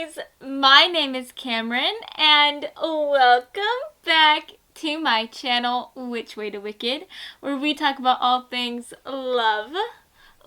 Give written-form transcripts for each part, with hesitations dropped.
guys, my name is Cameron and welcome back to my channel, Which Way to Wicked, where we talk about all things love,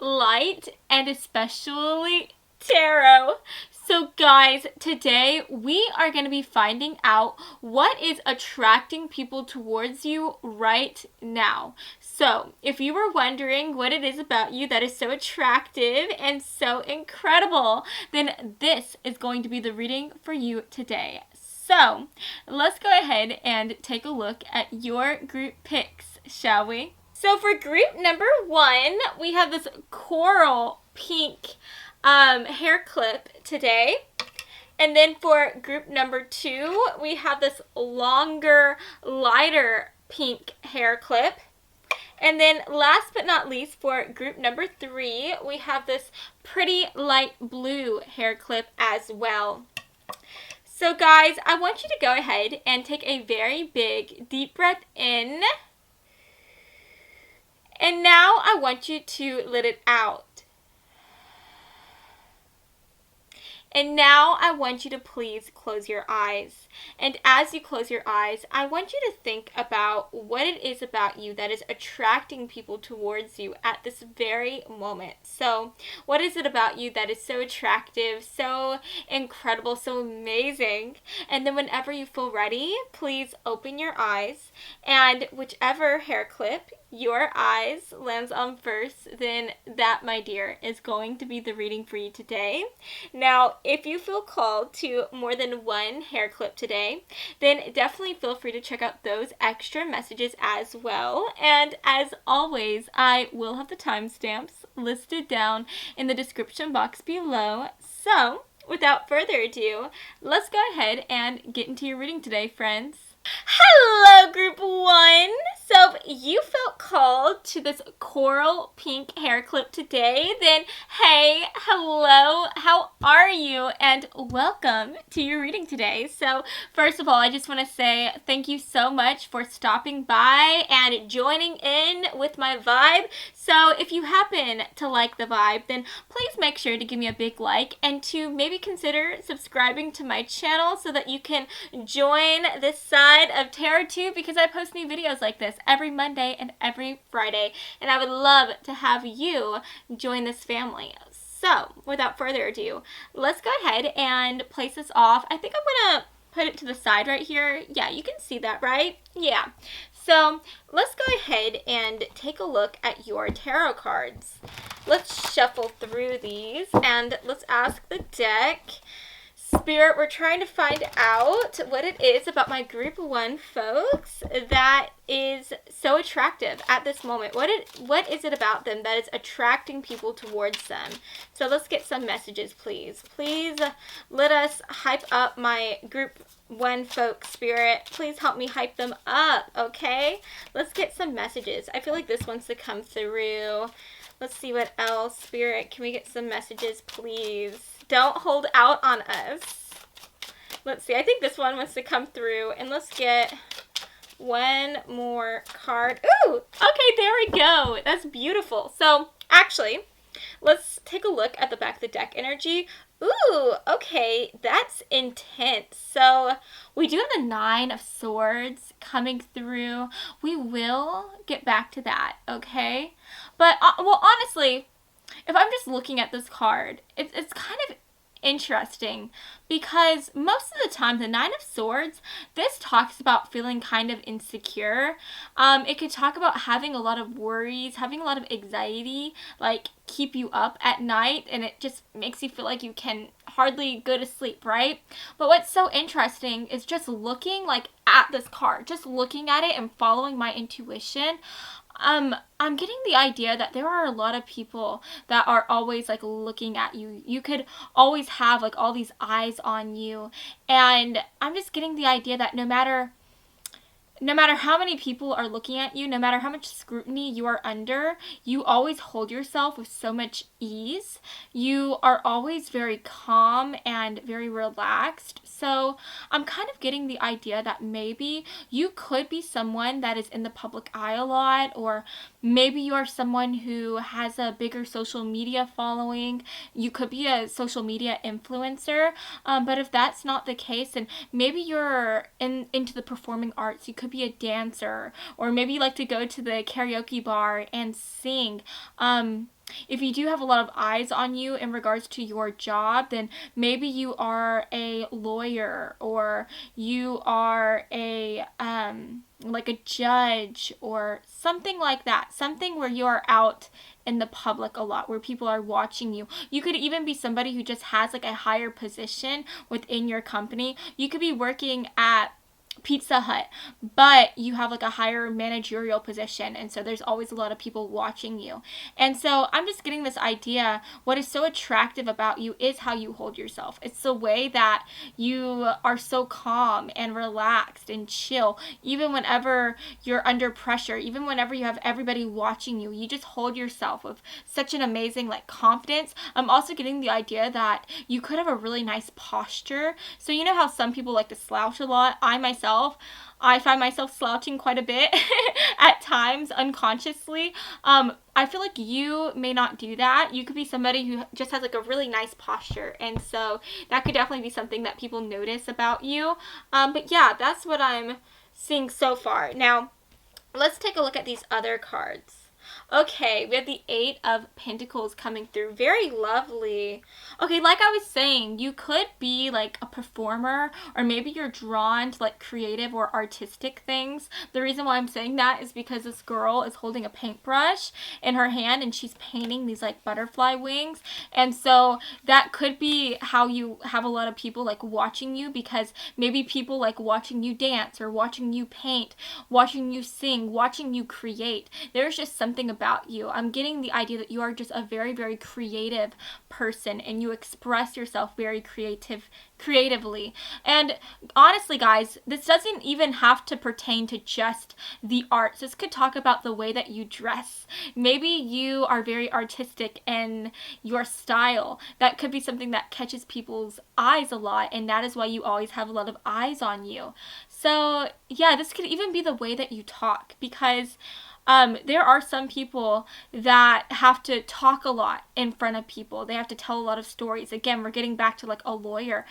light, and especially tarot. So guys, today we are going to be finding out what is attracting people towards you right now. So if you were wondering what it is about you that is so attractive and so incredible, then this is going to be the reading for you today. So let's go ahead and take a look at your group picks, shall we? So for group number 1, we have this coral pink hair clip today. And then for group number 2, we have this longer, lighter pink hair clip. And then last but not least, for group number 3, we have this pretty light blue hair clip as well. So guys, I want you to go ahead and take a very big, deep breath in. And now I want you to let it out. And now I want you to please close your eyes. And as you close your eyes, I want you to think about what it is about you that is attracting people towards you at this very moment. So what is it about you that is so attractive, so incredible, so amazing? And then whenever you feel ready, please open your eyes, and whichever hair clip your eyes lands on first, then that, my dear, is going to be the reading for you today. Now, if you feel called to more than one hair clip today, then definitely feel free to check out those extra messages as well. And as always, I will have the timestamps listed down in the description box below. So, without further ado, let's go ahead and get into your reading today, friends. Hello, group 1. So if you felt called to this coral pink hair clip today, then hey, hello, how are you? And welcome to your reading today. So first of all, I just want to say thank you so much for stopping by and joining in with my vibe. So if you happen to like the vibe, then please make sure to give me a big like and to maybe consider subscribing to my channel so that you can join this side of tarot too, because I post new videos like this every Monday and every Friday, and I would love to have you join this family. So without further ado, let's go ahead and place this off. I think I'm gonna put it to the side right here. Yeah, you can see that, right? Yeah. So let's go ahead and take a look at your tarot cards. Let's shuffle through these and let's ask the deck. Spirit, we're trying to find out what it is about my group 1 folks that is so attractive at this moment. What is it about them that is attracting people towards them? So let's get some messages, please. Please let us hype up my group 1 folks, Spirit. Please help me hype them up, okay? Let's get some messages. I feel like this wants to come through. Let's see what else. Spirit, can we get some messages, please? Don't hold out on us. Let's see. I think this one wants to come through. And let's get one more card. Ooh! Okay, there we go. That's beautiful. So, actually, let's take a look at the back of the deck energy. Ooh, okay, that's intense. So we do have the 9 of Swords coming through. We will get back to that, okay? But, well, honestly, if I'm just looking at this card, it's kind of interesting because most of the time the 9 of Swords, this talks about feeling kind of insecure. It could talk about having a lot of worries, having a lot of anxiety, like keep you up at night, and it just makes you feel like you can hardly go to sleep, right? But what's so interesting is just looking like at this card, just looking at it and following my intuition. I'm getting the idea that there are a lot of people that are always like looking at you. You could always have like all these eyes on you. And I'm just getting the idea that no matter no matter how many people are looking at you, no matter how much scrutiny you are under, you always hold yourself with so much ease. You are always very calm and very relaxed. So I'm kind of getting the idea that maybe you could be someone that is in the public eye a lot, or maybe you are someone who has a bigger social media following. You could be a social media influencer. But if that's not the case, then maybe you're into the performing arts. You could be a dancer, or maybe you like to go to the karaoke bar and sing. If you do have a lot of eyes on you in regards to your job, then maybe you are a lawyer, or you are a like a judge, or something like that. Something where you are out in the public a lot, where people are watching you. You could even be somebody who just has like a higher position within your company. You could be working at Pizza Hut, but you have like a higher managerial position, and so there's always a lot of people watching you. And so I'm just getting this idea, what is so attractive about you is how you hold yourself. It's the way that you are so calm and relaxed and chill, even whenever you're under pressure, even whenever you have everybody watching you. You just hold yourself with such an amazing like confidence. I'm also getting the idea that you could have a really nice posture. So you know how some people like to slouch a lot? I find myself slouching quite a bit at times unconsciously. I feel like you may not do that. You could be somebody who just has like a really nice posture, and so that could definitely be something that people notice about you. But yeah, that's what I'm seeing so far. Now, let's take a look at these other cards. Okay, we have the Eight of Pentacles coming through. Very lovely. Okay, like I was saying, you could be like a performer, or maybe you're drawn to like creative or artistic things. The reason why I'm saying that is because this girl is holding a paintbrush in her hand, and she's painting these like butterfly wings. And so that could be how you have a lot of people like watching you, because maybe people like watching you dance, or watching you paint, watching you sing, watching you create. There's just something about you. I'm getting the idea that you are just a very, very creative person, and you express yourself very creatively. And honestly, guys, this doesn't even have to pertain to just the arts. This could talk about the way that you dress. Maybe you are very artistic in your style. That could be something that catches people's eyes a lot, and that is why you always have a lot of eyes on you. So yeah, this could even be the way that you talk, because there are some people that have to talk a lot in front of people. They have to tell a lot of stories. Again, we're getting back to like a lawyer,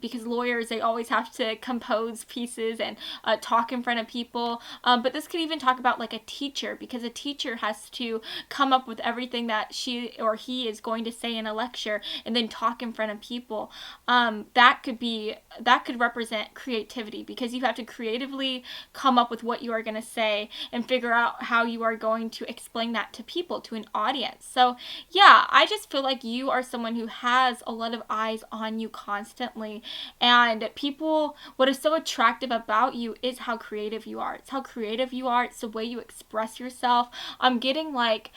because lawyers, they always have to compose pieces and talk in front of people. But this could even talk about like a teacher, because a teacher has to come up with everything that she or he is going to say in a lecture, and then talk in front of people. That could represent creativity, because you have to creatively come up with what you are going to say and figure out how you are going to explain that to people, to an audience. So yeah, I just feel like you are someone who has a lot of eyes on you constantly, and people, what is so attractive about you is how creative you are. It's how creative you are. It's the way you express yourself. I'm getting like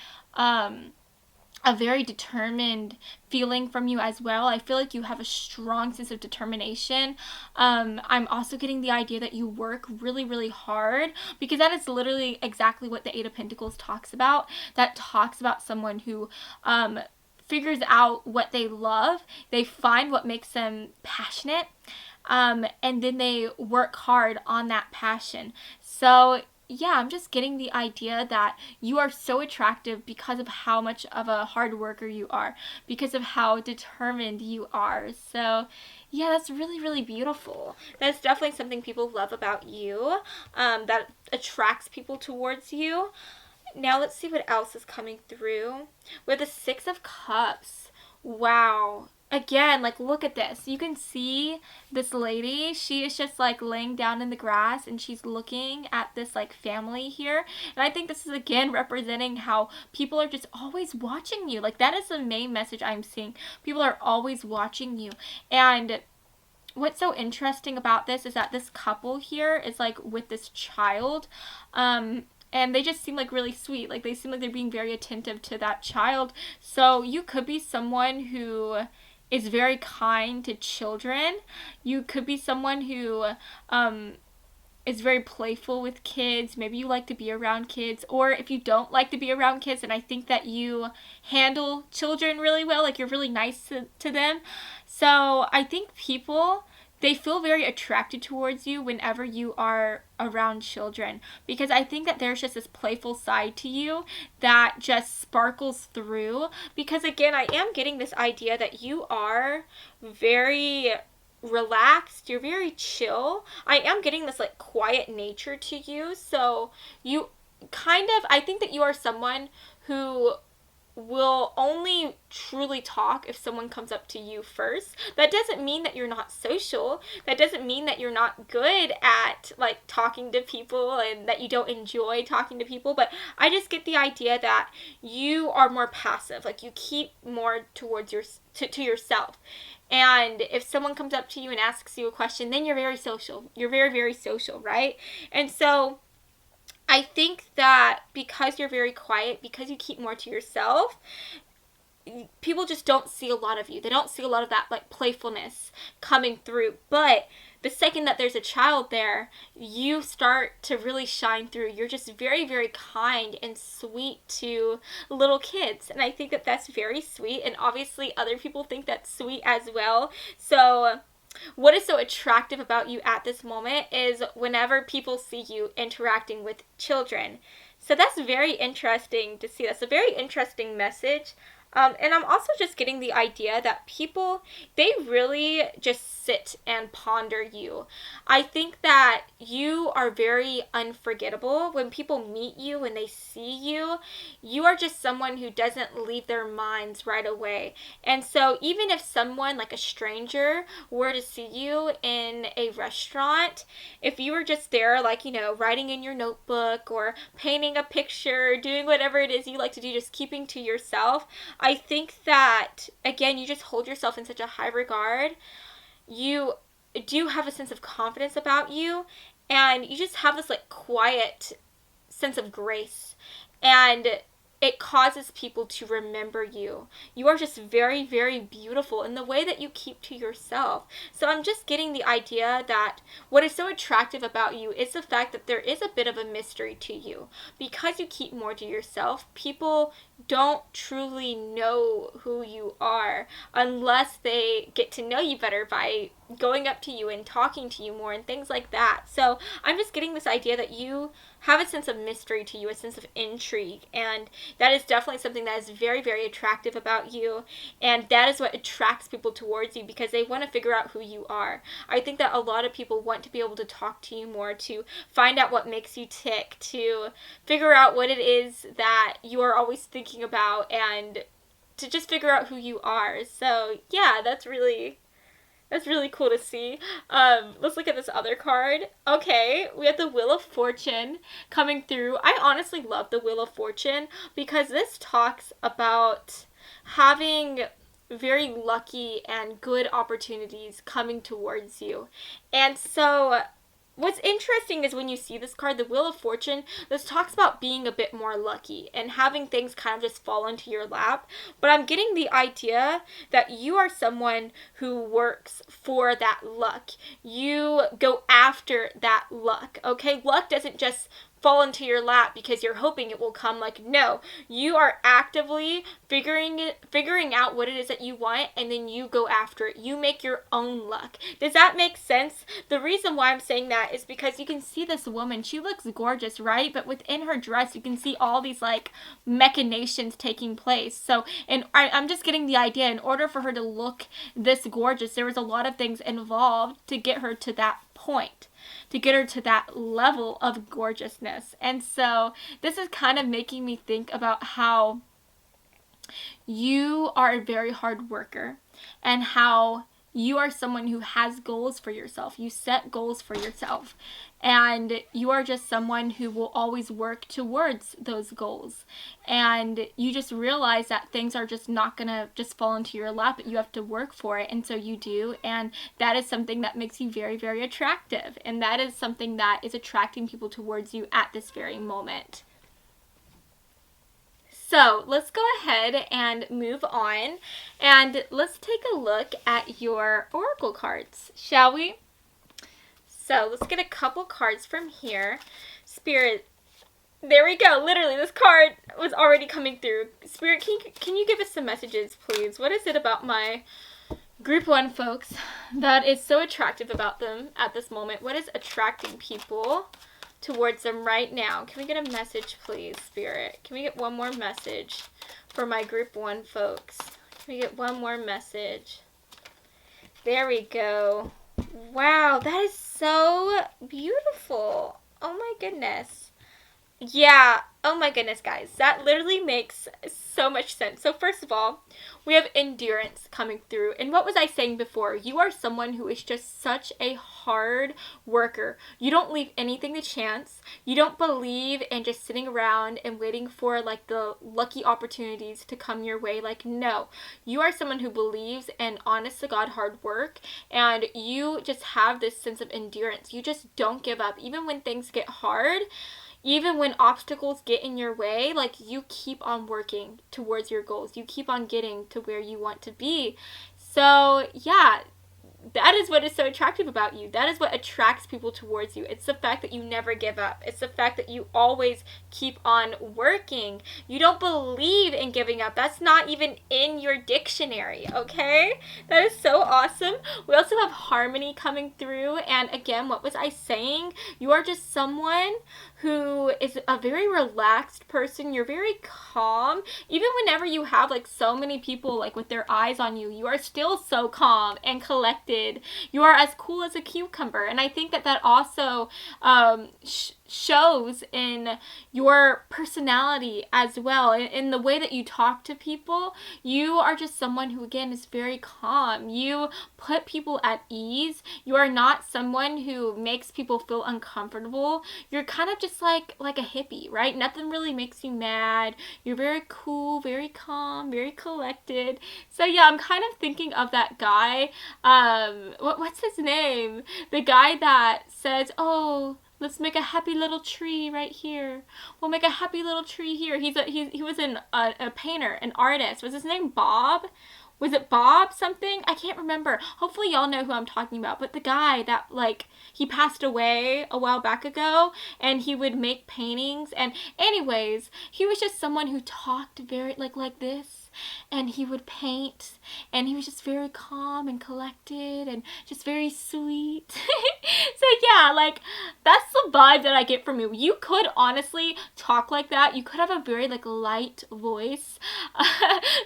a very determined feeling from you as well. I feel like you have a strong sense of determination. I'm also getting the idea that you work really, really hard, because that is literally exactly what the Eight of Pentacles talks about. That talks about someone who figures out what they love. They find what makes them passionate, and then they work hard on that passion. So yeah, I'm just getting the idea that you are so attractive because of how much of a hard worker you are, because of how determined you are. So yeah, that's really, really beautiful. That's definitely something people love about you, that attracts people towards you. Now let's see what else is coming through. With the Six of Cups. Wow. Again, like, look at this. You can see this lady. She is just like laying down in the grass, and she's looking at this like family here. And I think this is again representing how people are just always watching you. Like, that is the main message I'm seeing. People are always watching you. And what's so interesting about this is that this couple here is like with this child. And they just seem like really sweet. Like, they seem like they're being very attentive to that child. So you could be someone who is very kind to children. You could be someone who is very playful with kids. Maybe you like to be around kids, or if you don't like to be around kids, and I think that you handle children really well, like you're really nice to them. So I think people, they feel very attracted towards you whenever you are around children, because I think that there's just this playful side to you that just sparkles through. Because again, I am getting this idea that you are very relaxed, you're very chill. I am getting this like quiet nature to you. So you kind of, I think that you are someone who will only truly talk if someone comes up to you first. That doesn't mean that you're not social. That doesn't mean that you're not good at like talking to people and that you don't enjoy talking to people, but I just get the idea that you are more passive. Like you keep more towards to yourself. And if someone comes up to you and asks you a question, then you're very social. You're very, very social, right? And so I think that because you're very quiet, because you keep more to yourself, people just don't see a lot of you. They don't see a lot of that like playfulness coming through. But the second that there's a child there, you start to really shine through. You're just very, very kind and sweet to little kids. And I think that that's very sweet. And obviously other people think that's sweet as well. So what is so attractive about you at this moment is whenever people see you interacting with children. So that's very interesting to see. That's a very interesting message. And I'm also just getting the idea that people, they really just sit and ponder you. I think that you are very unforgettable. When people meet you, when they see you, you are just someone who doesn't leave their minds right away. And so even if someone like a stranger were to see you in a restaurant, if you were just there, like, you know, writing in your notebook or painting a picture, doing whatever it is you like to do, just keeping to yourself, I think that, again, you just hold yourself in such a high regard. You do have a sense of confidence about you, and you just have this, like, quiet sense of grace. And it causes people to remember you. You are just very, very beautiful in the way that you keep to yourself. So I'm just getting the idea that what is so attractive about you is the fact that there is a bit of a mystery to you. Because you keep more to yourself, people don't truly know who you are unless they get to know you better by going up to you and talking to you more and things like that. So I'm just getting this idea that you have a sense of mystery to you, a sense of intrigue, and that is definitely something that is very, very attractive about you, and that is what attracts people towards you because they want to figure out who you are. I think that a lot of people want to be able to talk to you more, to find out what makes you tick, to figure out what it is that you are always thinking about, and to just figure out who you are. So yeah, that's really cool to see. Let's look at this other card. Okay, we have the Wheel of Fortune coming through. I honestly love the Wheel of Fortune because this talks about having very lucky and good opportunities coming towards you. And so what's interesting is when you see this card, the Wheel of Fortune, this talks about being a bit more lucky and having things kind of just fall into your lap. But I'm getting the idea that you are someone who works for that luck. You go after that luck, okay? Luck doesn't just fall into your lap because you're hoping it will come. Like, no, you are actively figuring out what it is that you want, and then you go after it. You make your own luck. Does that make sense? The reason why I'm saying that is because you can see this woman. She looks gorgeous, right? But within her dress, you can see all these like machinations taking place. So, and I'm just getting the idea, in order for her to look this gorgeous, there was a lot of things involved to get her to that point, to get her to that level of gorgeousness. And so this is kind of making me think about how you are a very hard worker and how you are someone who has goals for yourself. You set goals for yourself, and you are just someone who will always work towards those goals. And you just realize that things are just not gonna just fall into your lap, but you have to work for it, and so you do. And that is something that makes you very, very attractive, and that is something that is attracting people towards you at this very moment. So let's go ahead and move on, and let's take a look at your oracle cards, shall we? So let's get a couple cards from here. Spirit, there we go. Literally, this card was already coming through. Spirit, can you give us some messages, please? What is it about my Group 1 folks that is so attractive about them at this moment? What is attracting people towards them right now? Can we get a message, please, Spirit? Can we get one more message for my Group 1 folks? Can we get one more message? There we go. Wow, that is so beautiful. Oh my goodness. Yeah, oh my goodness, guys. That literally makes so much sense. So first of all, we have endurance coming through. And what was I saying before? You are someone who is just such a hard worker. You don't leave anything to chance. You don't believe in just sitting around and waiting for like the lucky opportunities to come your way. Like, no. You are someone who believes in honest to God hard work, and you just have this sense of endurance. You just don't give up. Even when things get hard, even when obstacles get in your way, like, you keep on working towards your goals. You keep on getting to where you want to be. So, yeah, that is what is so attractive about you. That is what attracts people towards you. It's the fact that you never give up. It's the fact that you always keep on working. You don't believe in giving up. That's not even in your dictionary, okay? That is so awesome. We also have harmony coming through. And again, what was I saying? You are just someone who is a very relaxed person. You're very calm. Even whenever you have like so many people like with their eyes on you, you are still so calm and collected. You are as cool as a cucumber. And I think that that also shows in your personality as well. In the way that you talk to people, you are just someone who, again, is very calm. You put people at ease. You are not someone who makes people feel uncomfortable. You're kind of just like a hippie, right? Nothing really makes you mad. You're very cool, very calm, very collected. So yeah, I'm kind of thinking of that guy. What's his name? The guy that says, "Oh, let's make a happy little tree right here. We'll make a happy little tree here." He was a painter, an artist. Was his name Bob? Was it Bob something? I can't remember. Hopefully y'all know who I'm talking about. But the guy that, like, he passed away a while back ago, and he would make paintings. And anyways, he was just someone who talked very, like this. And he would paint, and he was just very calm and collected and just very sweet. So yeah, like, that's the vibe that I get from you. You could honestly talk like that. You could have a very like light voice.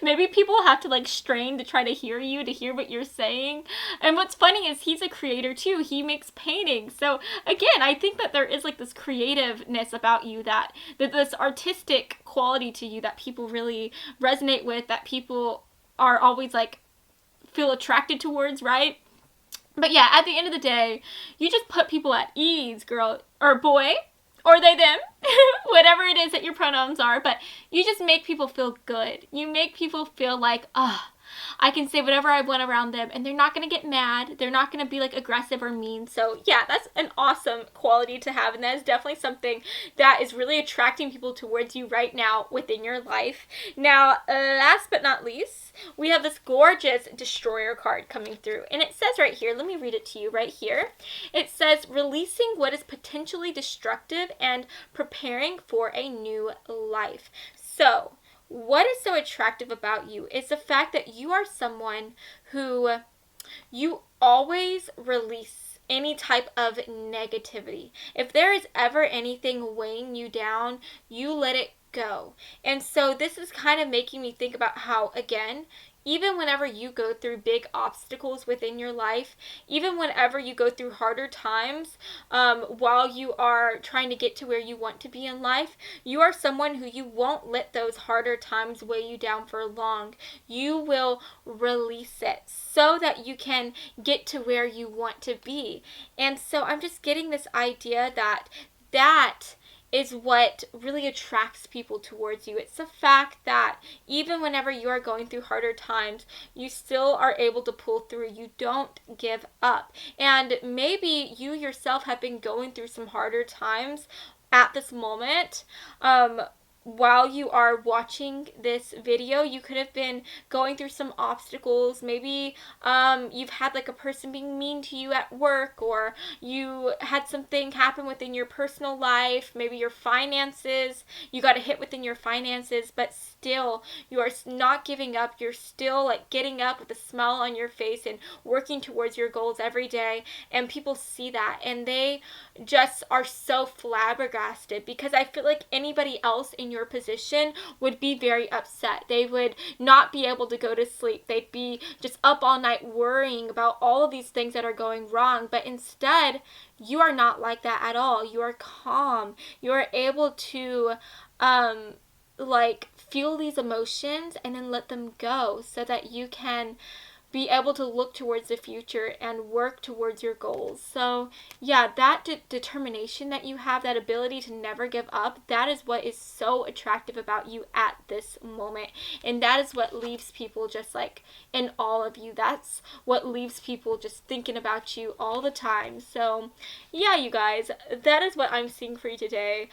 Maybe people have to like strain to try to hear you, to hear what you're saying. And what's funny is he's a creator too. He makes paintings. So again, I think that there is like this creativeness about you, that this artistic quality to you that people really resonate with, that people are always like feel attracted towards, right? But yeah, at the end of the day, you just put people at ease, girl, or boy, or they, them, whatever it is that your pronouns are, but you just make people feel good. You make people feel like, I can say whatever I want around them, and they're not going to get mad. They're not going to be like aggressive or mean. So yeah, that's an awesome quality to have, and that is definitely something that is really attracting people towards you right now within your life. Now, last but not least, we have this gorgeous Destroyer card coming through, and it says right here, let me read it to you right here. It says, releasing what is potentially destructive and preparing for a new life. So what is so attractive about you is the fact that you are someone who, you always release any type of negativity. If there is ever anything weighing you down, you let it go. And so this is kind of making me think about how, again, even whenever you go through big obstacles within your life, even whenever you go through harder times, while you are trying to get to where you want to be in life, you are someone who, you won't let those harder times weigh you down for long. You will release it so that you can get to where you want to be. And so I'm just getting this idea that is what really attracts people towards you. It's the fact that even whenever you are going through harder times, you still are able to pull through. You don't give up. And maybe you yourself have been going through some harder times at this moment, while you are watching this video, you could have been going through some obstacles. Maybe you've had like a person being mean to you at work, or you had something happen within your personal life, maybe your finances, you got a hit within your finances, but still you are not giving up. You're still like getting up with a smile on your face and working towards your goals every day, and people see that and they just are so flabbergasted, because I feel like anybody else in your position would be very upset. They would not be able to go to sleep. They'd be just up all night worrying about all of these things that are going wrong. But instead, you are not like that at all. You are calm. You are able to like feel these emotions and then let them go, so that you can be able to look towards the future and work towards your goals. So yeah, that determination that you have, that ability to never give up, that is what is so attractive about you at this moment. And that is what leaves people just like in awe of you. That's what leaves people just thinking about you all the time. So yeah, you guys, that is what I'm seeing for you today.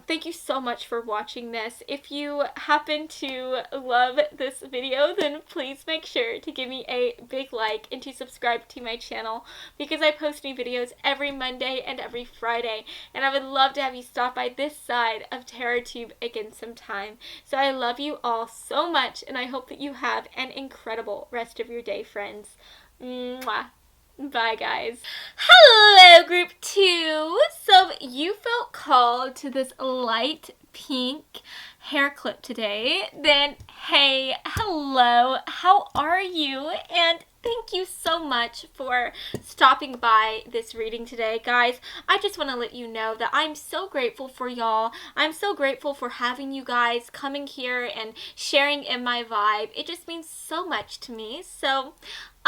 Thank you so much for watching this. If you happen to love this video, then please make sure to give me a big like and to subscribe to my channel, because I post new videos every Monday and every Friday, and I would love to have you stop by this side of TerraTube again sometime. So I love you all so much, and I hope that you have an incredible rest of your day, friends. Mwah. Bye, guys. Hello, group 2. So you felt called to this light pink hair clip today. Then, hey, hello, how are you? And thank you so much for stopping by this reading today, guys. I just want to let you know that I'm so grateful for y'all. I'm so grateful for having you guys coming here and sharing in my vibe. It just means so much to me. So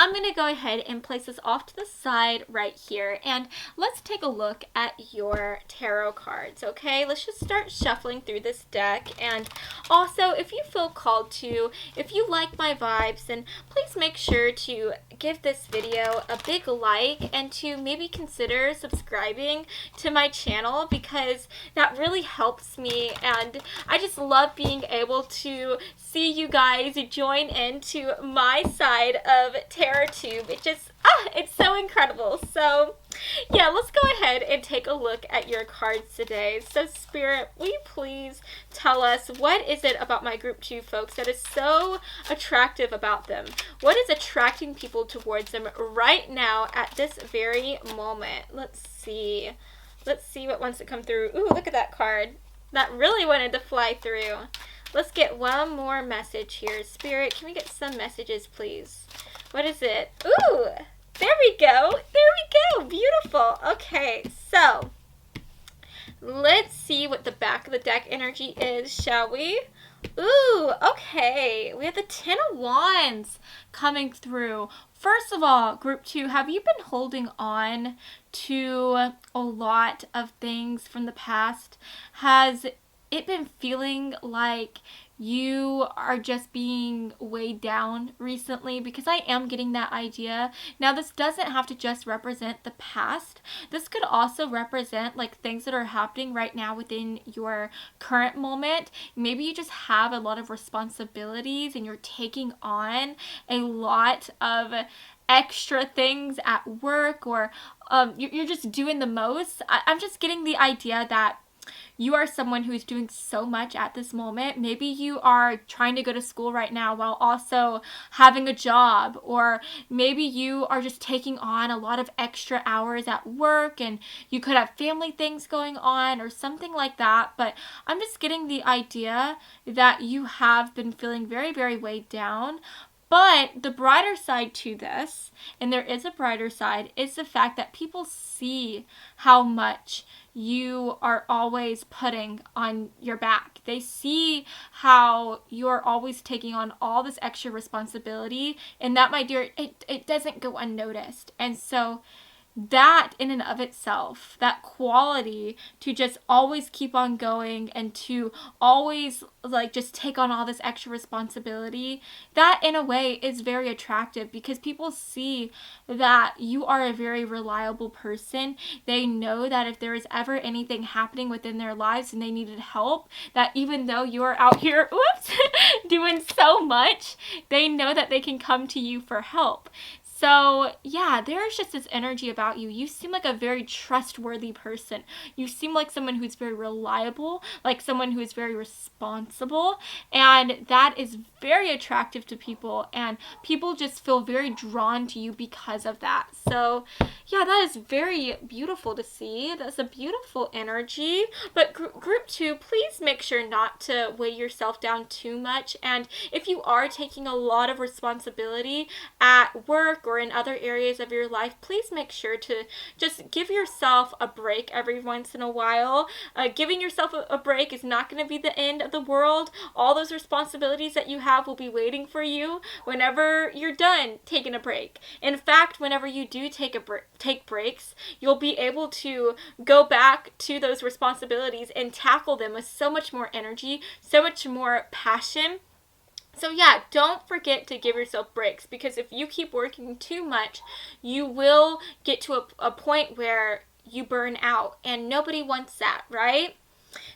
I'm going to go ahead and place this off to the side right here, and let's take a look at your tarot cards, okay? Let's just start shuffling through this deck. And also, if you feel called to, if you like my vibes, then please make sure to give this video a big like and to maybe consider subscribing to my channel, because that really helps me, and I just love being able to see you guys join into my side of TerraTube. It just, it's so incredible. So yeah, let's go ahead and take a look at your cards today. So Spirit, will you please tell us, what is it about my group 2 folks that is so attractive about them? What is attracting people towards them right now at this very moment? Let's see. Let's see what wants to come through. Ooh, look at that card. That really wanted to fly through. Let's get one more message here. Spirit, can we get some messages, please? What is it? Ooh, there we go. There we go. Beautiful. Okay, so let's see what the back of the deck energy is, shall we? Ooh, okay. We have the 10 of Wands coming through. First of all, group 2, have you been holding on to a lot of things from the past? Has it been feeling like you are just being weighed down recently? Because I am getting that idea. Now, this doesn't have to just represent the past. This could also represent like things that are happening right now within your current moment. Maybe you just have a lot of responsibilities and you're taking on a lot of extra things at work, or you're just doing the most. I'm just getting the idea that you are someone who is doing so much at this moment. Maybe you are trying to go to school right now while also having a job, or maybe you are just taking on a lot of extra hours at work and you could have family things going on or something like that. But I'm just getting the idea that you have been feeling very, very weighed down. But the brighter side to this, and there is a brighter side, is the fact that people see how much you are always putting on your back. They see how you're always taking on all this extra responsibility, and that, my dear, it doesn't go unnoticed. And so that in and of itself, that quality to just always keep on going and to always like just take on all this extra responsibility, that in a way is very attractive because people see that you are a very reliable person. They know that if there is ever anything happening within their lives and they needed help, that even though you are out here, doing so much, they know that they can come to you for help. So, yeah, there's just this energy about you. You seem like a very trustworthy person. You seem like someone who's very reliable, like someone who is very responsible, and that is very attractive to people, and people just feel very drawn to you because of that. So, yeah, that is very beautiful to see. That's a beautiful energy. But group 2, please make sure not to weigh yourself down too much. And if you are taking a lot of responsibility at work or in other areas of your life, please make sure to just give yourself a break every once in a while. Giving yourself a break is not going to be the end of the world. All those responsibilities that you have will be waiting for you whenever you're done taking a break. In fact, whenever you do take breaks, you'll be able to go back to those responsibilities and tackle them with so much more energy, so much more passion. So yeah, don't forget to give yourself breaks, because if you keep working too much, you will get to a point where you burn out, and nobody wants that, right?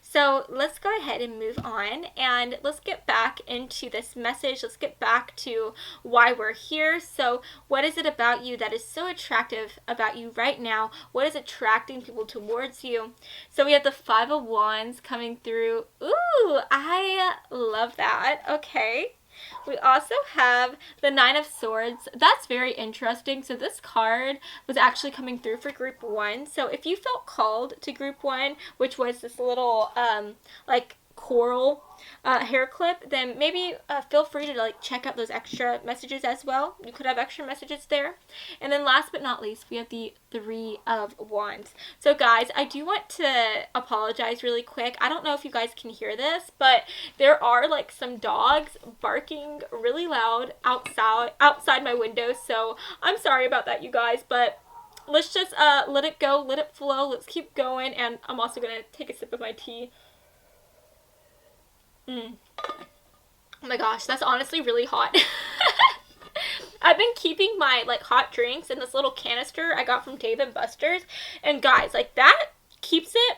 So let's go ahead and move on, and let's get back into this message. Let's get back to why we're here. So what is it about you that is so attractive about you right now? What is attracting people towards you? So we have the 5 of Wands coming through. Ooh, I love that. Okay. We also have the 9 of Swords. That's very interesting. So this card was actually coming through for group 1. So if you felt called to group 1, which was this little like coral hair clip, then maybe feel free to like check out those extra messages as well. You could have extra messages there. And then last but not least, we have the 3 of Wands. So guys, I do want to apologize really quick. I don't know if you guys can hear this, but there are like some dogs barking really loud outside my window. So I'm sorry about that, you guys, but let's just let it go, let it flow. Let's keep going. And I'm also going to take a sip of my tea. Oh my gosh, that's honestly really hot. I've been keeping my like hot drinks in this little canister I got from Dave & Buster's, and guys, like that keeps it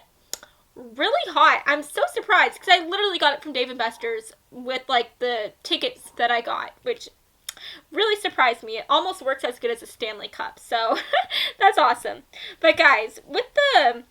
really hot. I'm so surprised because I literally got it from Dave & Buster's with like the tickets that I got, which really surprised me. It almost works as good as a Stanley Cup, so that's awesome. But guys, with the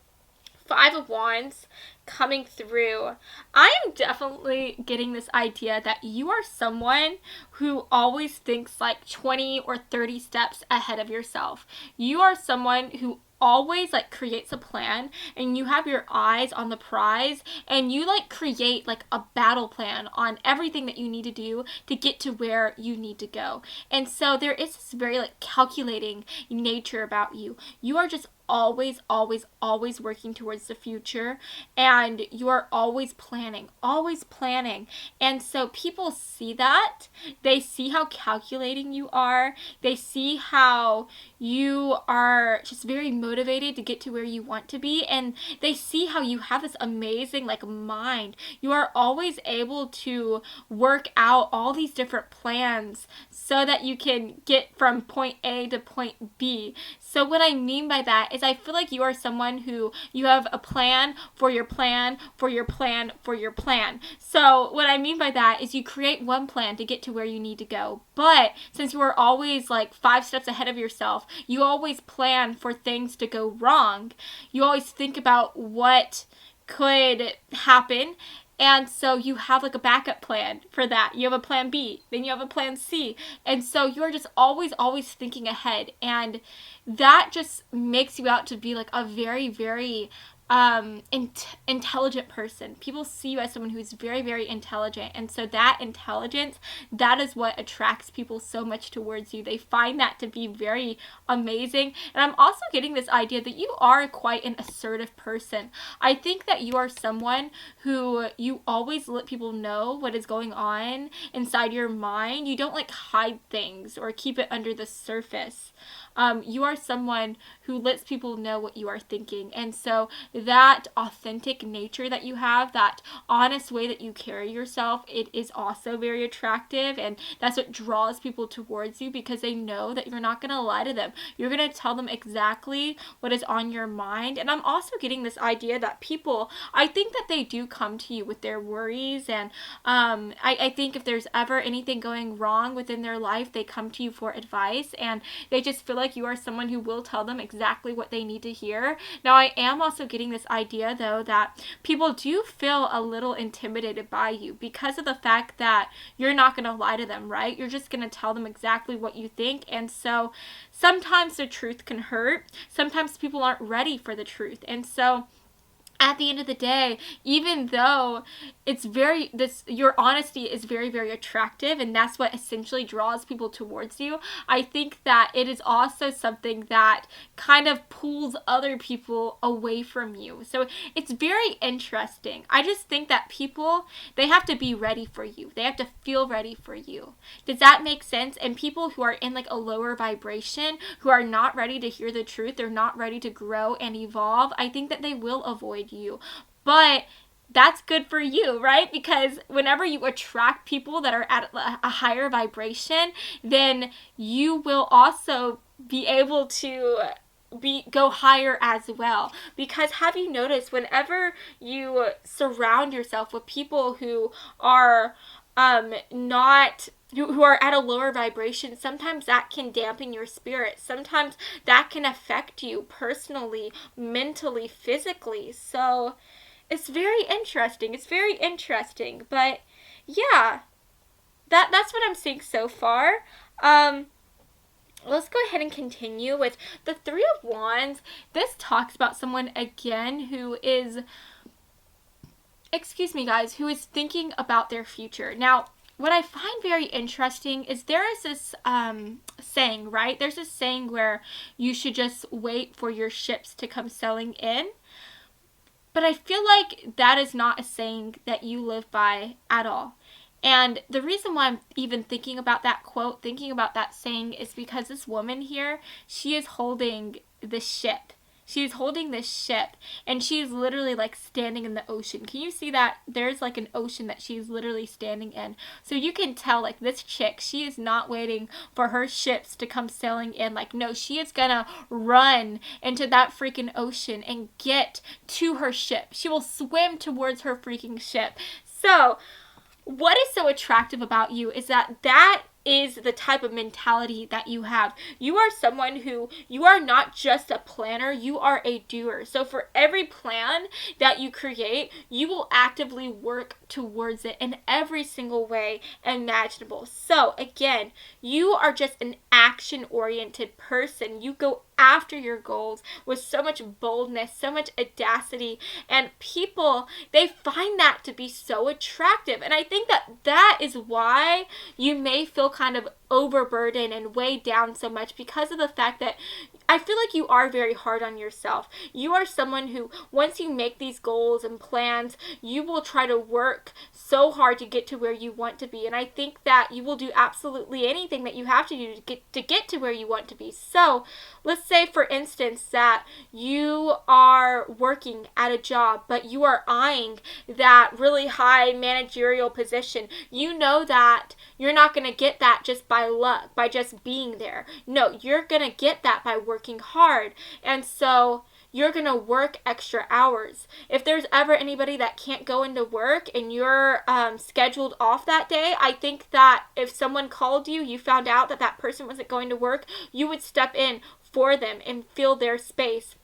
5 of Wands coming through, I am definitely getting this idea that you are someone who always thinks like 20 or 30 steps ahead of yourself. You are someone who always like creates a plan, and you have your eyes on the prize, and you like create like a battle plan on everything that you need to do to get to where you need to go. And so there is this very like calculating nature about you. You are just always working towards the future, and you are always planning. And so people see that. They see how calculating you are. They see how you are just very motivated to get to where you want to be, and they see how you have this amazing like mind. You are always able to work out all these different plans so that you can get from point A to point B. So what I mean by that is I feel like you are someone who you have a plan for your plan for your plan for your plan. So what I mean by that is you create one plan to get to where you need to go. But since you are always like 5 steps ahead of yourself, you always plan for things to go wrong. You always think about what could happen. And so you have like a backup plan for that. You have a plan B, then you have a plan C. And so you're just always thinking ahead. And that just makes you out to be like a very, very intelligent person. People see you as someone who's very, very intelligent. And so that intelligence, that is what attracts people so much towards you. They find that to be very amazing. And I'm also getting this idea that you are quite an assertive person. I think that you are someone who you always let people know what is going on inside your mind. You don't like hide things or keep it under the surface. You are someone who lets people know what you are thinking. And so that authentic nature that you have, that honest way that you carry yourself, it is also very attractive. And that's what draws people towards you, because they know that you're not going to lie to them. You're going to tell them exactly what is on your mind. And I'm also getting this idea that people, I think that they do come to you with their worries. And I think if there's ever anything going wrong within their life, they come to you for advice. And they just feel like you are someone who will tell them exactly what they need to hear. Now, I am also getting this idea, though, that people do feel a little intimidated by you because of the fact that you're not going to lie to them, right? You're just going to tell them exactly what you think. And so sometimes the truth can hurt. Sometimes people aren't ready for the truth. And so at the end of the day, even though your honesty is very, very attractive, and that's what essentially draws people towards you, I think that it is also something that kind of pulls other people away from you. So it's very interesting. I just think that people, they have to be ready for you. They have to feel ready for you. Does that make sense? And people who are in like a lower vibration, who are not ready to hear the truth, they're not ready to grow and evolve, I think that they will avoid you. But that's good for you, right? Because whenever you attract people that are at a higher vibration, then you will also be able to go higher as well. Because have you noticed, whenever you surround yourself with people who are not who are at a lower vibration, sometimes that can dampen your spirit. Sometimes that can affect you personally, mentally, physically. So it's very interesting. It's very interesting. But yeah, that's what I'm seeing so far. Let's go ahead and continue with the Three of Wands. This talks about someone again who is, excuse me guys, who is thinking about their future. Now, what I find very interesting is there is this saying, right? There's this saying where you should just wait for your ships to come sailing in. But I feel like that is not a saying that you live by at all. And the reason why I'm even thinking about that quote, thinking about that saying, is because this woman here, she is holding the ship. She's holding this ship, and she's literally like standing in the ocean. Can you see that? There's like an ocean that she's literally standing in. So you can tell, like, this chick, she is not waiting for her ships to come sailing in. Like, no, she is gonna run into that freaking ocean and get to her ship. She will swim towards her freaking ship. So what is so attractive about you is that is the type of mentality that you have. You are someone who, you are not just a planner, you are a doer. So for every plan that you create, you will actively work towards it in every single way imaginable. So again, you are just an action-oriented person. You go after your goals with so much boldness, so much audacity, and people, they find that to be so attractive. And I think that is why you may feel kind of overburdened and weighed down so much, because of the fact that I feel like you are very hard on yourself. You are someone who, once you make these goals and plans, you will try to work so hard to get to where you want to be. And I think that you will do absolutely anything that you have to do to get to where you want to be. So let's say, for instance, that you are working at a job, but you are eyeing that really high managerial position. You know that you're not going to get that just by luck, by just being there. No, you're going to get that by working hard. And so you're going to work extra hours. If there's ever anybody that can't go into work and you're scheduled off that day, I think that if someone called you, you found out that person wasn't going to work, you would step in for them and fill their space.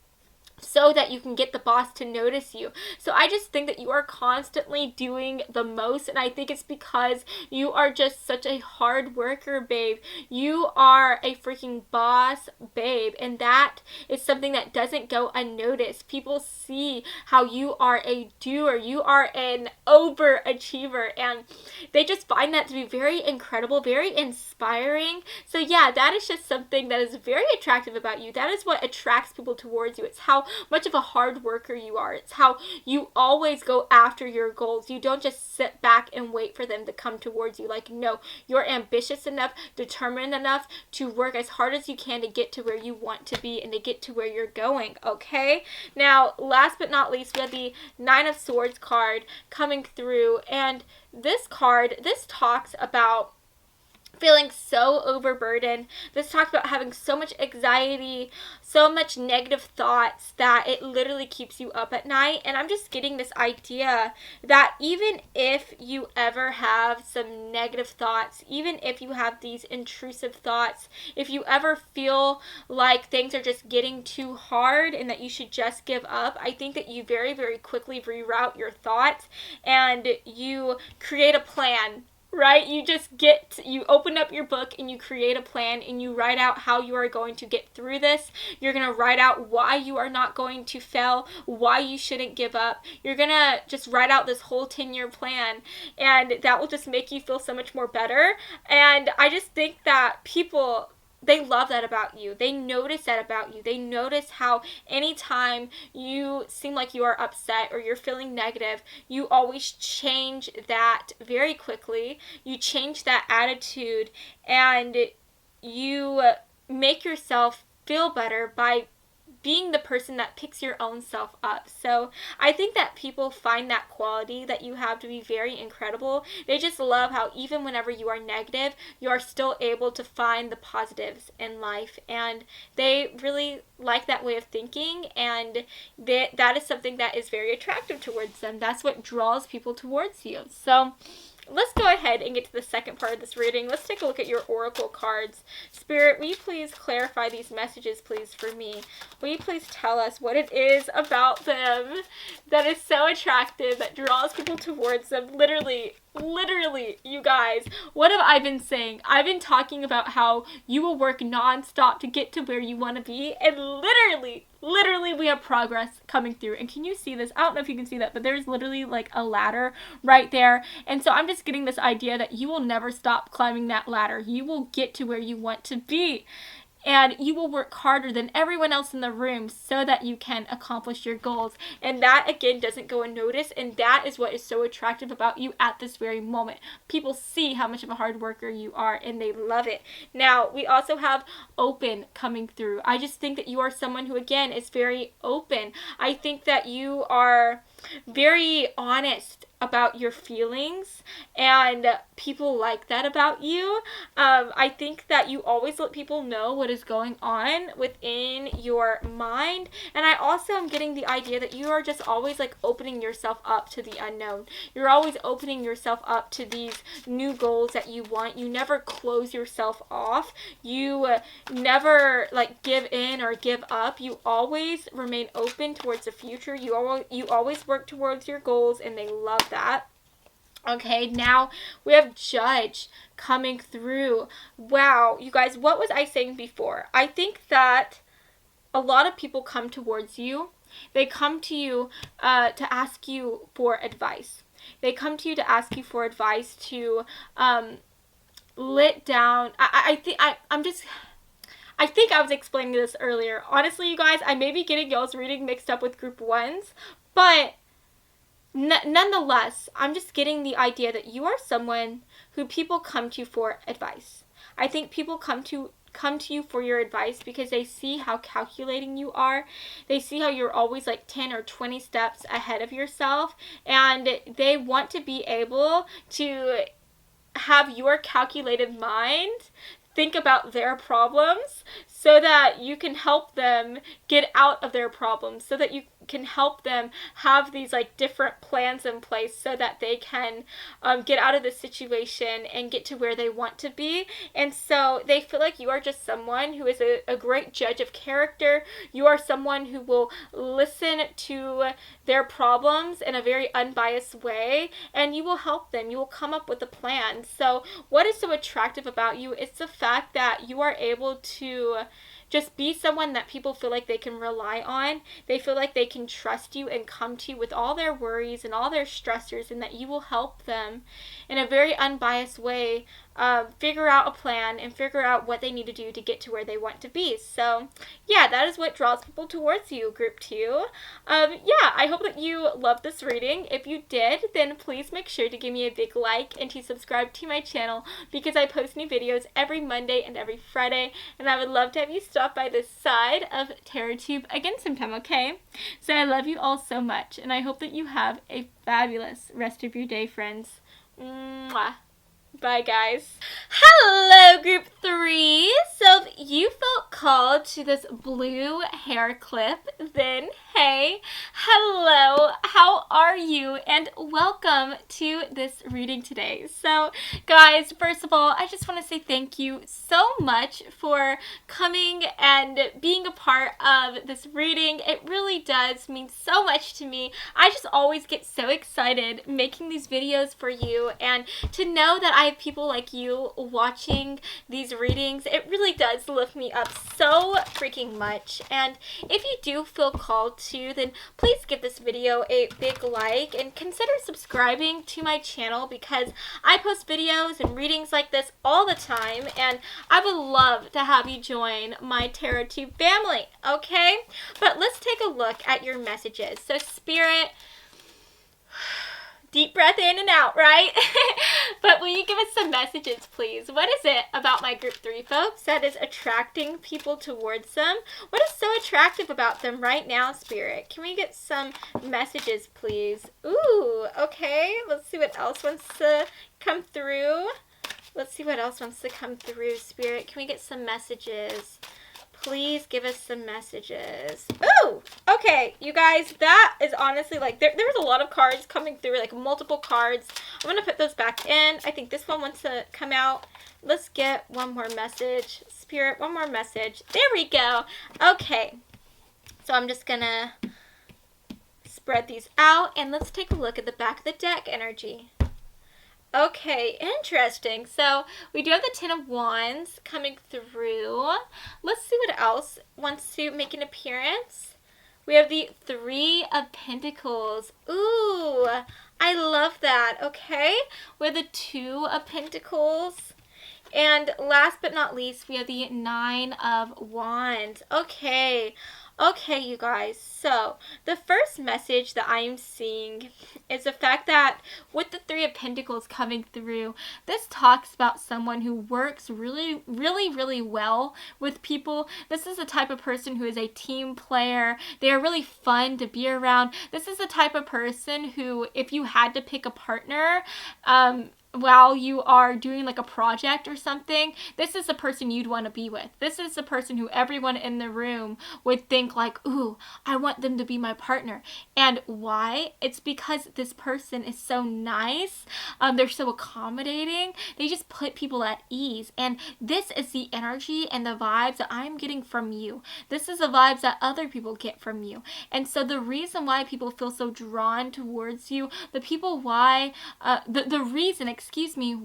so that you can get the boss to notice you. So I just think that you are constantly doing the most, and I think it's because you are just such a hard worker, babe. You are a freaking boss, babe, and that is something that doesn't go unnoticed. People see how you are a doer, you are an overachiever, and they just find that to be very incredible, very inspiring. So yeah, that is just something that is very attractive about you. That is what attracts people towards you. It's how much of a hard worker you are. It's how you always go after your goals. You don't just sit back and wait for them to come towards you. Like, no, you're ambitious enough, determined enough to work as hard as you can to get to where you want to be and to get to where you're going, okay? Now, last but not least, we have the Nine of Swords card coming through, and this card, this talks about feeling so overburdened. This talks about having so much anxiety, so much negative thoughts that it literally keeps you up at night. And I'm just getting this idea that even if you ever have some negative thoughts, even if you have these intrusive thoughts, if you ever feel like things are just getting too hard and that you should just give up, I think that you very, very quickly reroute your thoughts and you create a plan. Right? You open up your book and you create a plan and you write out how you are going to get through this. You're going to write out why you are not going to fail, why you shouldn't give up. You're going to just write out this whole 10-year plan, and that will just make you feel so much more better. And I just think that people, they love that about you. They notice that about you. They notice how anytime you seem like you are upset or you're feeling negative, you always change that very quickly. You change that attitude and you make yourself feel better by being the person that picks your own self up. So I think that people find that quality that you have to be very incredible. They just love how even whenever you are negative, you are still able to find the positives in life. And they really like that way of thinking, and that is something that is very attractive towards them. That's what draws people towards you. So let's go ahead and get to the second part of this reading. Let's take a look at your oracle cards. Spirit, will you please clarify these messages, please, for me? Will you please tell us what it is about them that is so attractive, that draws people towards them? Literally, you guys, what have I been saying? I've been talking about how you will work nonstop to get to where you want to be, and literally we have progress coming through. And can you see this? I don't know if you can see that, but there's literally like a ladder right there. And so I'm just getting this idea that you will never stop climbing that ladder. You will get to where you want to be. And you will work harder than everyone else in the room so that you can accomplish your goals. And that, again, doesn't go unnoticed. And that is what is so attractive about you at this very moment. People see how much of a hard worker you are, and they love it. Now, we also have open coming through. I just think that you are someone who, again, is very open. I think that you are very honest about your feelings, and people like that about you. I think that you always let people know what is going on within your mind, and I also am getting the idea that you are just always like opening yourself up to the unknown. You're always opening yourself up to these new goals that you want. You never close yourself off. You never like give in or give up. You always remain open towards the future. You always work towards your goals, and they love that. Okay, now we have Judge coming through. Wow, you guys, what was I saying before? I think that a lot of people come towards you. They come to you to ask you for advice. They come to you to ask you for advice to let down. I think I was explaining this earlier. Honestly, you guys, I may be getting y'all's reading mixed up with group ones, but nonetheless, I'm just getting the idea that you are someone who people come to for advice. I think people come to you for your advice because they see how calculating you are. They see how you're always like 10 or 20 steps ahead of yourself, and they want to be able to have your calculated mind think about their problems so that you can help them get out of their problems, so that can help them have these like different plans in place so that they can get out of the situation and get to where they want to be. And so they feel like you are just someone who is a great judge of character. You are someone who will listen to their problems in a very unbiased way, and you will help them. You will come up with a plan. So what is so attractive about you is the fact that you are able to just be someone that people feel like they can rely on. They feel like they can trust you and come to you with all their worries and all their stressors, and that you will help them in a very unbiased way figure out a plan and figure out what they need to do to get to where they want to be. So yeah, that is what draws people towards you, group 2. Yeah, I hope that you loved this reading. If you did, then please make sure to give me a big like and to subscribe to my channel, because I post new videos every Monday and every Friday, and I would love to have you stop by this side of TarotTube again sometime, okay? So I love you all so much, and I hope that you have a fabulous rest of your day, friends. Mwah. Bye, guys. Hello, group 3. So if you felt called to this blue hair clip, then hey, hello, how are you? And welcome to this reading today. So guys, first of all, I just want to say thank you so much for coming and being a part of this reading. It really does mean so much to me. I just always get so excited making these videos for you, and to know that I have people like you watching these readings, it really does lift me up so freaking much. And if you do feel called to, then please give this video a big like and consider subscribing to my channel, because I post videos and readings like this all the time, and I would love to have you join my TarotTube family, okay? But let's take a look at your messages. So Spirit, deep breath in and out, right? But will you give us some messages, please? What is it about my group 3 folks that is attracting people towards them? What is so attractive about them right now, Spirit? Can we get some messages, please? Ooh, okay. Let's see what else wants to come through. Let's see what else wants to come through, Spirit. Can we get some messages? Please give us some messages. Ooh, okay, you guys, that is honestly, like, there's a lot of cards coming through, like multiple cards. I'm going to put those back in. I think this one wants to come out. Let's get one more message. Spirit, one more message. There we go. Okay, so I'm just going to spread these out, and let's take a look at the back of the deck energy. Okay, interesting. So we do have the 10 of Wands coming through. Let's see what else wants to make an appearance. We have the 3 of Pentacles. Ooh, I love that. Okay, we have the 2 of Pentacles. And last but not least, we have the 9 of Wands. Okay. Okay, you guys, so the first message that I'm seeing is the fact that with the 3 of Pentacles coming through, this talks about someone who works really, really, really well with people. This is the type of person who is a team player. They are really fun to be around. This is the type of person who, if you had to pick a partner, while you are doing like a project or something, this is the person you'd want to be with. This is the person who everyone in the room would think like, ooh, I want them to be my partner. And why? It's because this person is so nice. They're so accommodating. They just put people at ease. And this is the energy and the vibes that I'm getting from you. This is the vibes that other people get from you. And so the reason why people feel so drawn towards you, the reason,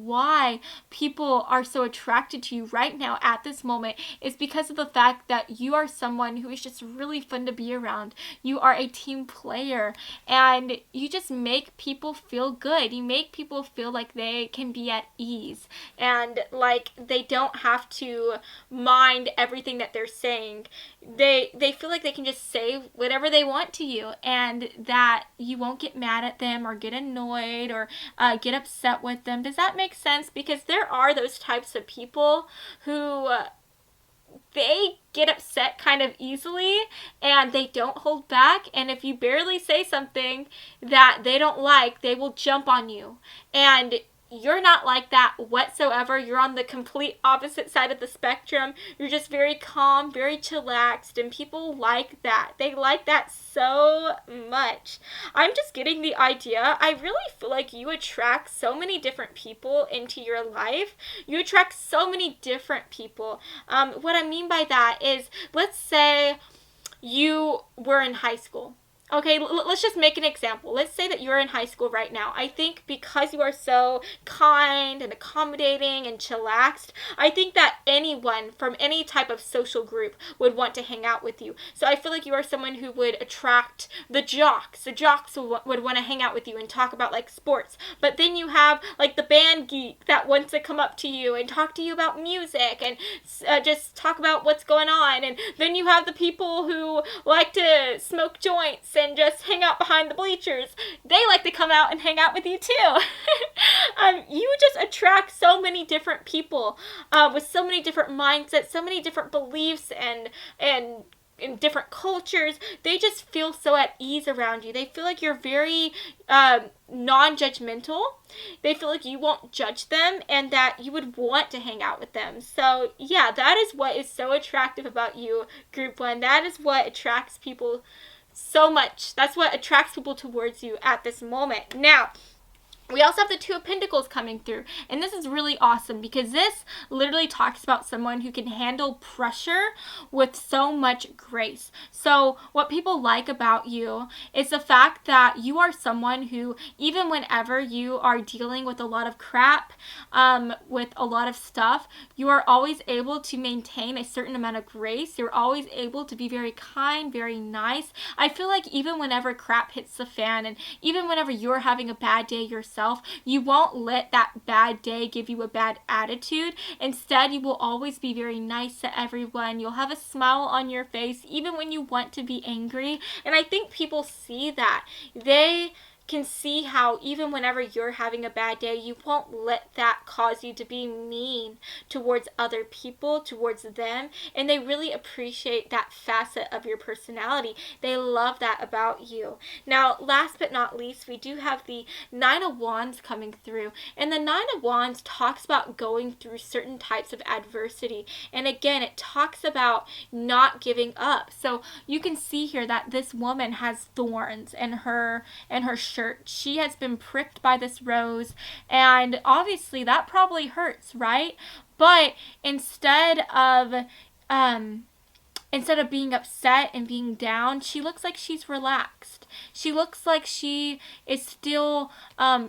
why people are so attracted to you right now at this moment is because of the fact that you are someone who is just really fun to be around. You are a team player, and you just make people feel good. You make people feel like they can be at ease, and like they don't have to mind everything that they're saying. They feel like they can just say whatever they want to you, and that you won't get mad at them or get annoyed or get upset with them. Does that make sense? Because there are those types of people who they get upset kind of easily, and they don't hold back, and if you barely say something that they don't like, they will jump on you. And you're not like that whatsoever. You're on the complete opposite side of the spectrum. You're just very calm, very chillaxed, and people like that. They like that so much. I'm just getting the idea. I really feel like you attract so many different people into your life. You attract so many different people. What I mean by that is, let's say you were in high school. Okay, let's just make an example. Let's say that you're in high school right now. I think because you are so kind and accommodating and chillaxed, I think that anyone from any type of social group would want to hang out with you. So I feel like you are someone who would attract the jocks. The jocks would want to hang out with you and talk about like sports. But then you have like the band geek that wants to come up to you and talk to you about music and just talk about what's going on. And then you have the people who like to smoke joints and just hang out behind the bleachers. They like to come out and hang out with you too. You just attract so many different people with so many different mindsets, so many different beliefs and in different cultures. They just feel so at ease around you. They feel like you're very non-judgmental. They feel like you won't judge them and that you would want to hang out with them. So yeah, that is what is so attractive about you, Group 1. That is what attracts people so much. That's what attracts people towards you at this moment. Now, we also have the Two of Pentacles coming through. And this is really awesome because this literally talks about someone who can handle pressure with so much grace. So what people like about you is the fact that you are someone who, even whenever you are dealing with a lot of crap, with a lot of stuff, you are always able to maintain a certain amount of grace. You're always able to be very kind, very nice. I feel like even whenever crap hits the fan and even whenever you're having a bad day yourself, you won't let that bad day give you a bad attitude. Instead, you will always be very nice to everyone. You'll have a smile on your face even when you want to be angry. And I think people see that. They can see how even whenever you're having a bad day, you won't let that cause you to be mean towards other people, towards them, and they really appreciate that facet of your personality. They love that about you. Now, last but not least, we do have the Nine of Wands coming through, and the Nine of Wands talks about going through certain types of adversity, and again, it talks about not giving up. So you can see here that this woman has thorns in her shirt. She has been pricked by this rose, and obviously that probably hurts, right? But instead of being upset and being down, she looks like she's relaxed. She looks like she is still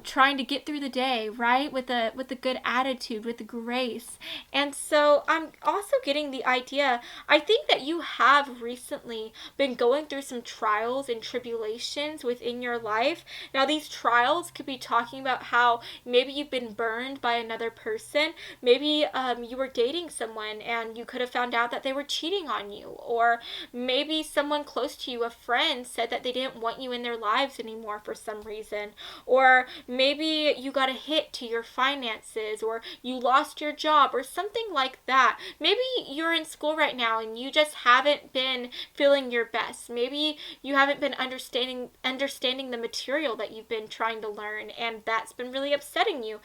trying to get through the day, right? With a good attitude, with the grace. And so I'm also getting the idea, I think that you have recently been going through some trials and tribulations within your life. Now, these trials could be talking about how maybe you've been burned by another person. Maybe you were dating someone and you could have found out that they were cheating on you. Or maybe someone close to you, a friend, said that they didn't want you in their lives anymore for some reason. Or maybe you got a hit to your finances, or you lost your job, or something like that. Maybe you're in school right now and you just haven't been feeling your best. Maybe you haven't been understanding the material that you've been trying to learn, and that's been really upsetting you.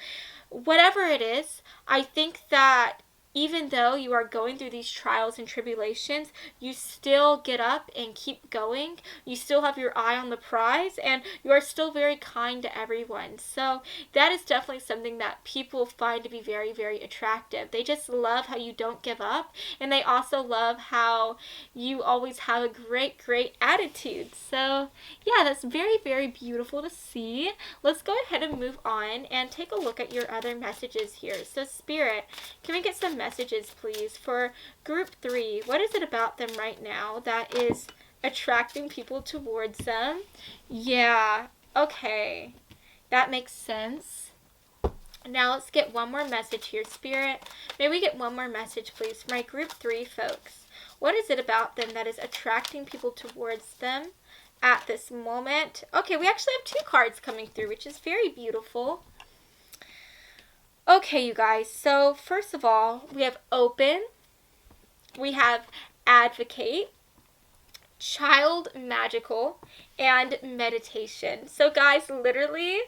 Whatever it is, I think that even though you are going through these trials and tribulations, you still get up and keep going. You still have your eye on the prize, and you are still very kind to everyone. So that is definitely something that people find to be very, very attractive. They just love how you don't give up, and they also love how you always have a great, great attitude. So yeah, that's very, very beautiful to see. Let's go ahead and move on and take a look at your other messages here. So Spirit, can we get some messages, please, for Group 3? What is it about them right now that is attracting people towards them? Yeah, okay. That makes sense. Now let's get one more message here, Spirit. May we get one more message, please, for my Group 3 folks. What is it about them that is attracting people towards them at this moment? Okay, we actually have 2 cards coming through, which is very beautiful. Okay, you guys, so first of all, we have open, we have advocate, child magical, and meditation. So guys, literally,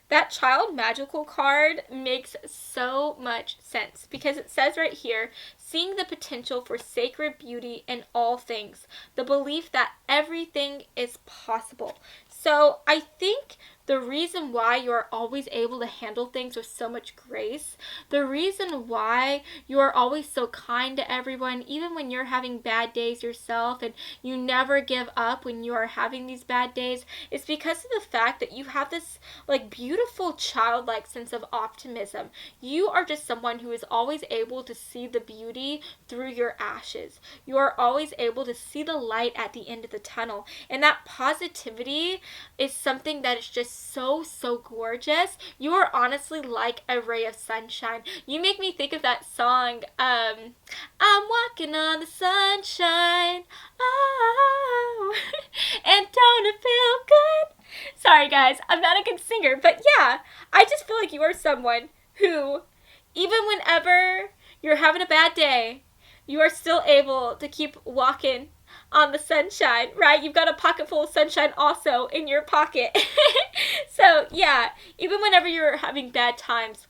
that child magical card makes so much sense because it says right here, seeing the potential for sacred beauty in all things, the belief that everything is possible. So I think the reason why you are always able to handle things with so much grace, the reason why you are always so kind to everyone, even when you're having bad days yourself, and you never give up when you are having these bad days, is because of the fact that you have this like beautiful childlike sense of optimism. You are just someone who is always able to see the beauty through your ashes. You are always able to see the light at the end of the tunnel, and that positivity is something that is just so gorgeous. You are honestly like a ray of sunshine. You make me think of that song, I'm walking on the sunshine, oh, and don't it feel good? Sorry guys, I'm not a good singer, but yeah, I just feel like you are someone who, even whenever you're having a bad day, you are still able to keep walking on the sunshine, right? You've got a pocket full of sunshine also in your pocket. So yeah, even whenever you're having bad times,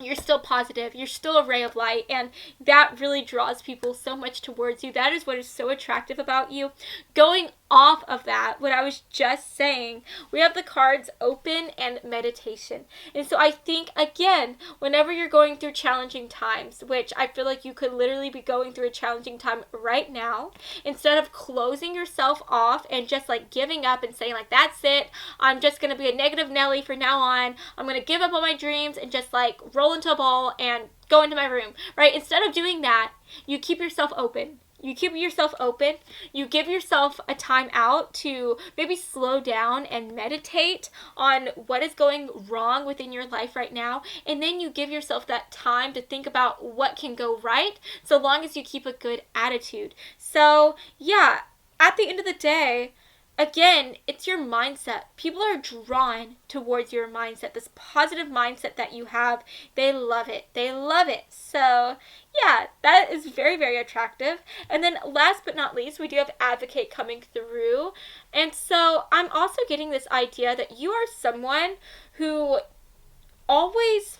you're still positive, you're still a ray of light, and that really draws people so much towards you. That is what is so attractive about you. Going off of that, what I was just saying, we have the cards open and meditation. And so I think, again, whenever you're going through challenging times, which I feel like you could literally be going through a challenging time right now, instead of closing yourself off and just like giving up and saying like, that's it, I'm just going to be a negative Nelly from now on, I'm going to give up on my dreams and just like roll into a ball and go into my room, right? Instead of doing that, you keep yourself open. You keep yourself open. You give yourself a time out to maybe slow down and meditate on what is going wrong within your life right now. And then you give yourself that time to think about what can go right, so long as you keep a good attitude. So yeah, at the end of the day, again, it's your mindset. People are drawn towards your mindset, this positive mindset that you have. They love it. They love it. So yeah, that is very attractive. And then last but not least, we do have advocate coming through. And so I'm also getting this idea that you are someone who always,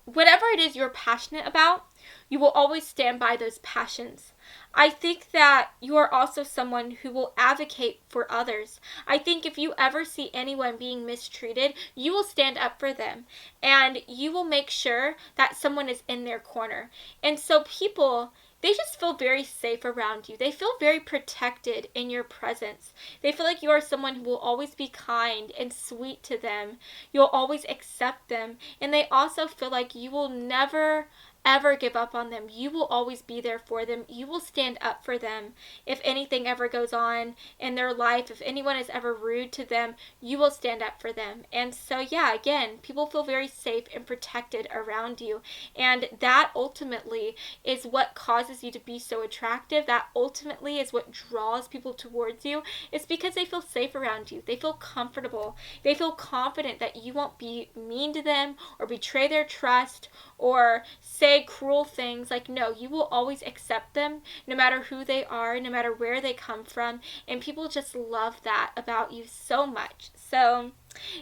whatever it is you're passionate about, you will always stand by those passions. I think that you are also someone who will advocate for others. I think if you ever see anyone being mistreated, you will stand up for them, and you will make sure that someone is in their corner. And so people, they just feel very safe around you. They feel very protected in your presence. They feel like you are someone who will always be kind and sweet to them. You'll always accept them. And they also feel like you will never ever give up on them. You will always be there for them. You will stand up for them. If anything ever goes on in their life, if anyone is ever rude to them, you will stand up for them. And so yeah, again, people feel very safe and protected around you. And that ultimately is what causes you to be so attractive. That ultimately is what draws people towards you. It's because they feel safe around you. They feel comfortable. They feel confident that you won't be mean to them or betray their trust or say cruel things. Like, no, you will always accept them no matter who they are, no matter where they come from, and people just love that about you so much. So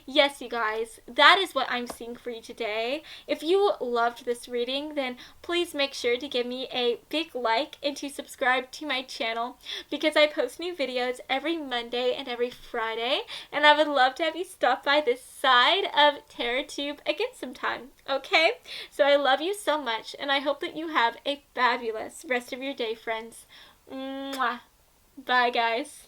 yes, you guys, that is what I'm seeing for you today. If you loved this reading, then please make sure to give me a big like and to subscribe to my channel, because I post new videos every Monday and every Friday, and I would love to have you stop by this side of TerraTube again sometime, okay? So I love you so much, and I hope that you have a fabulous rest of your day, friends. Mwah. Bye, guys.